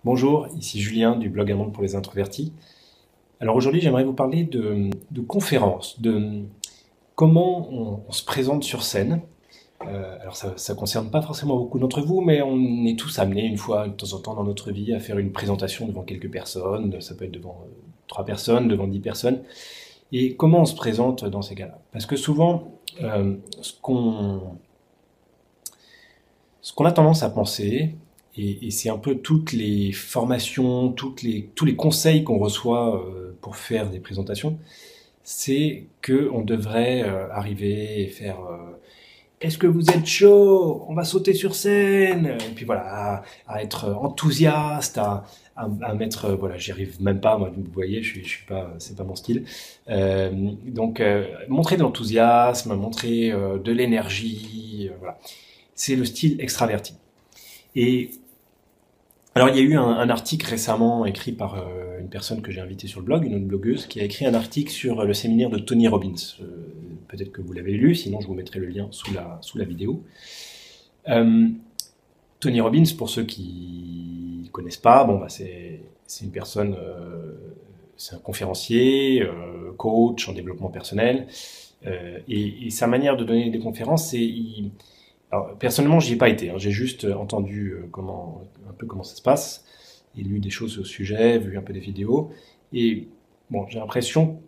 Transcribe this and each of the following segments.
Bonjour, ici Julien du blog Un monde pour les introvertis. Alors aujourd'hui, j'aimerais vous parler de conférences, de comment on se présente sur scène. Alors ça ne concerne pas forcément beaucoup d'entre vous, mais on est tous amenés une fois de temps en temps dans notre vie à faire une présentation devant quelques personnes. Ça peut être devant 3 personnes, devant 10 personnes. Et comment on se présente dans ces cas-là? Parce que souvent, ce qu'on a tendance à penser, et c'est un peu toutes les formations, tous les conseils qu'on reçoit pour faire des présentations, c'est qu'on devrait arriver et faire est-ce que vous êtes chaud? On va sauter sur scène. Et puis voilà, à être enthousiaste, à mettre, voilà, j'y arrive même pas, moi, vous voyez, je suis pas, c'est pas mon style. Montrer de l'enthousiasme, montrer de l'énergie, voilà. C'est le style extraverti. Et alors, il y a eu un article récemment écrit par une personne que j'ai invitée sur le blog, une autre blogueuse, qui a écrit un article sur le séminaire de Tony Robbins. Peut-être que vous l'avez lu, sinon je vous mettrai le lien sous la vidéo. Euh, Tony Robbins, pour ceux qui ne connaissent pas, bon, bah, c'est une personne, c'est un conférencier, coach en développement personnel. Et sa manière de donner des conférences, alors, personnellement, j'y ai pas été, hein. J'ai juste entendu un peu comment ça se passe, et lu des choses au sujet, vu un peu des vidéos. Et bon, j'ai l'impression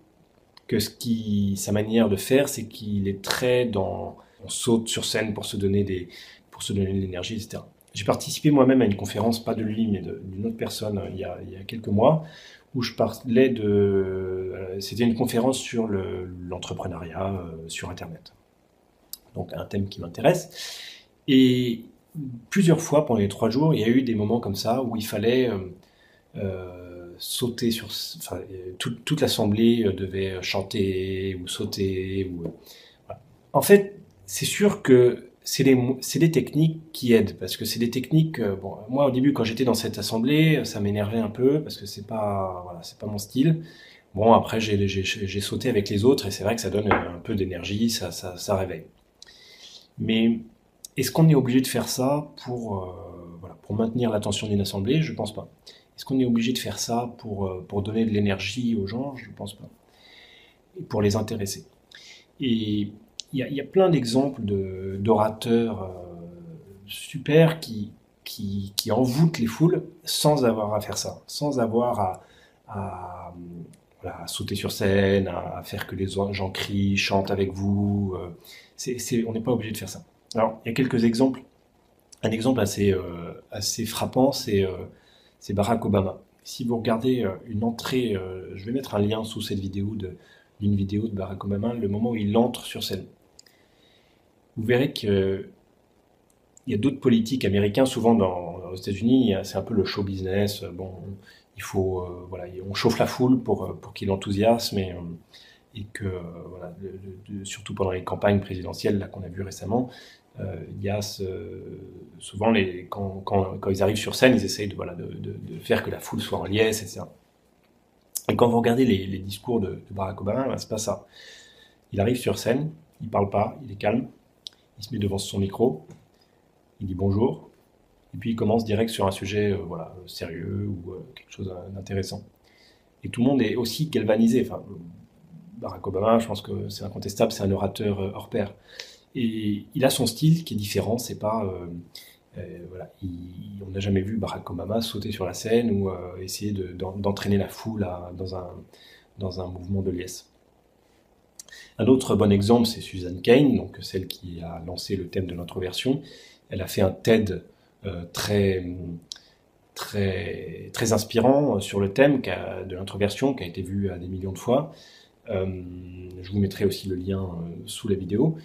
que sa manière de faire, c'est qu'il est très on saute sur scène pour se donner de l'énergie, etc. J'ai participé moi-même à une conférence, pas de lui, mais d'une autre personne, il y a quelques mois, où je parlais c'était une conférence sur l'entrepreneuriat sur Internet. Donc un thème qui m'intéresse. Et plusieurs fois pendant les 3 jours, il y a eu des moments comme ça où il fallait sauter sur, enfin, toute l'assemblée devait chanter ou sauter. Voilà. En fait, c'est sûr que c'est des techniques qui aident parce que c'est des techniques. Bon, moi au début quand j'étais dans cette assemblée, ça m'énervait un peu parce que c'est pas mon style. Bon, après j'ai sauté avec les autres et c'est vrai que ça donne un peu d'énergie, ça réveille. Mais est-ce qu'on est obligé de faire ça voilà, pour maintenir l'attention d'une assemblée? Je pense pas. Est-ce qu'on est obligé de faire ça pour donner de l'énergie aux gens? Je pense pas. Et pour les intéresser. Et il y a plein d'exemples d'orateurs super qui envoûtent les foules sans avoir à faire ça, sans avoir voilà, à sauter sur scène, à faire que les gens crient, chantent avec vous. On n'est pas obligé de faire ça. Alors, il y a quelques exemples. Un exemple assez frappant, c'est Barack Obama. Si vous regardez une entrée, je vais mettre un lien sous cette vidéo d'une vidéo de Barack Obama, le moment où il entre sur scène. Vous verrez qu'il y a d'autres politiques américains, souvent aux États-Unis, c'est un peu le show business. Bon, voilà, on chauffe la foule pour qu'il enthousiasme et que, voilà, surtout pendant les campagnes présidentielles là, qu'on a vues récemment, il y a souvent, quand ils arrivent sur scène, ils essayent voilà, de faire que la foule soit en liesse, etc. Et quand vous regardez les discours de Barack Obama, ben, c'est pas ça. Il arrive sur scène, il parle pas, il est calme, il se met devant son micro, il dit bonjour, et puis il commence direct sur un sujet voilà, sérieux ou quelque chose d'intéressant. Et tout le monde est aussi galvanisé. Enfin, Barack Obama, je pense que c'est incontestable, c'est un orateur hors pair. Et il a son style qui est différent. C'est pas, voilà, on n'a jamais vu Barack Obama sauter sur la scène ou essayer d'entraîner la foule dans un mouvement de liesse. Un autre bon exemple, c'est Susan Cain, donc celle qui a lancé le thème de l'introversion. Elle a fait un TED très très inspirant sur le thème de l'introversion, qui a été vu à des millions de fois. Je vous mettrai aussi le lien sous la vidéo.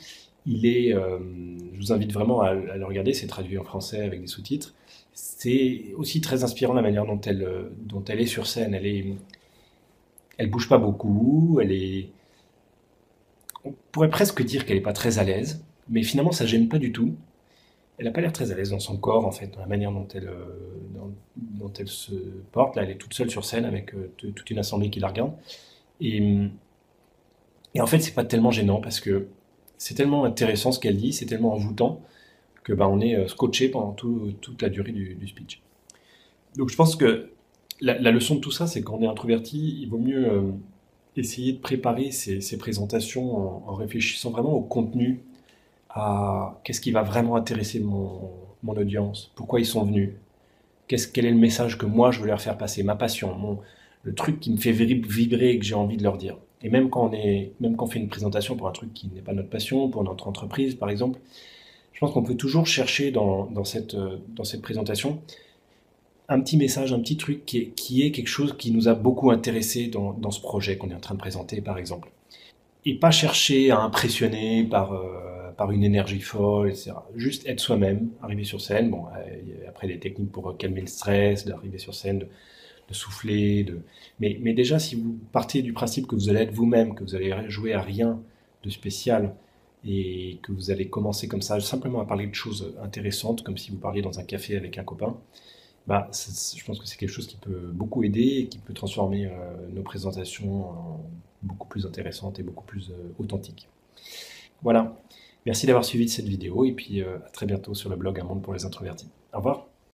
Je vous invite vraiment à le regarder, c'est traduit en français avec des sous-titres. C'est aussi très inspirant la manière dont elle est sur scène. Elle bouge pas beaucoup, on pourrait presque dire qu'elle est pas très à l'aise, mais finalement ça gêne pas du tout. Elle n'a pas l'air très à l'aise dans son corps, en fait, dans la manière dont elle se porte. Là, elle est toute seule sur scène avec toute une assemblée qui la regarde. Et, et en fait, c'est pas tellement gênant parce que c'est tellement intéressant ce qu'elle dit, c'est tellement envoûtant que bah, on est scotché pendant toute la durée du speech. Donc je pense que la leçon de tout ça, c'est quand on est introverti, il vaut mieux essayer de préparer ces présentations en réfléchissant vraiment au contenu, à qu'est-ce qui va vraiment intéresser mon audience, pourquoi ils sont venus, quel est le message que moi je veux leur faire passer, ma passion, le truc qui me fait vibrer et que j'ai envie de leur dire. Et même quand on fait une présentation pour un truc qui n'est pas notre passion, pour notre entreprise par exemple, je pense qu'on peut toujours chercher dans cette présentation un petit message, un petit truc qui est quelque chose qui nous a beaucoup intéressé dans ce projet qu'on est en train de présenter, par exemple. Et pas chercher à impressionner par une énergie folle, etc. Juste être soi-même, arriver sur scène. Bon, après, des techniques pour calmer le stress, d'arriver sur scène, de souffler. Mais déjà, si vous partez du principe que vous allez être vous-même, que vous allez jouer à rien de spécial, et que vous allez commencer comme ça, simplement à parler de choses intéressantes, comme si vous parliez dans un café avec un copain, bah, je pense que c'est quelque chose qui peut beaucoup aider et qui peut transformer nos présentations en beaucoup plus intéressantes et beaucoup plus authentiques. Voilà. Merci d'avoir suivi cette vidéo et puis à très bientôt sur le blog Un monde pour les introvertis. Au revoir.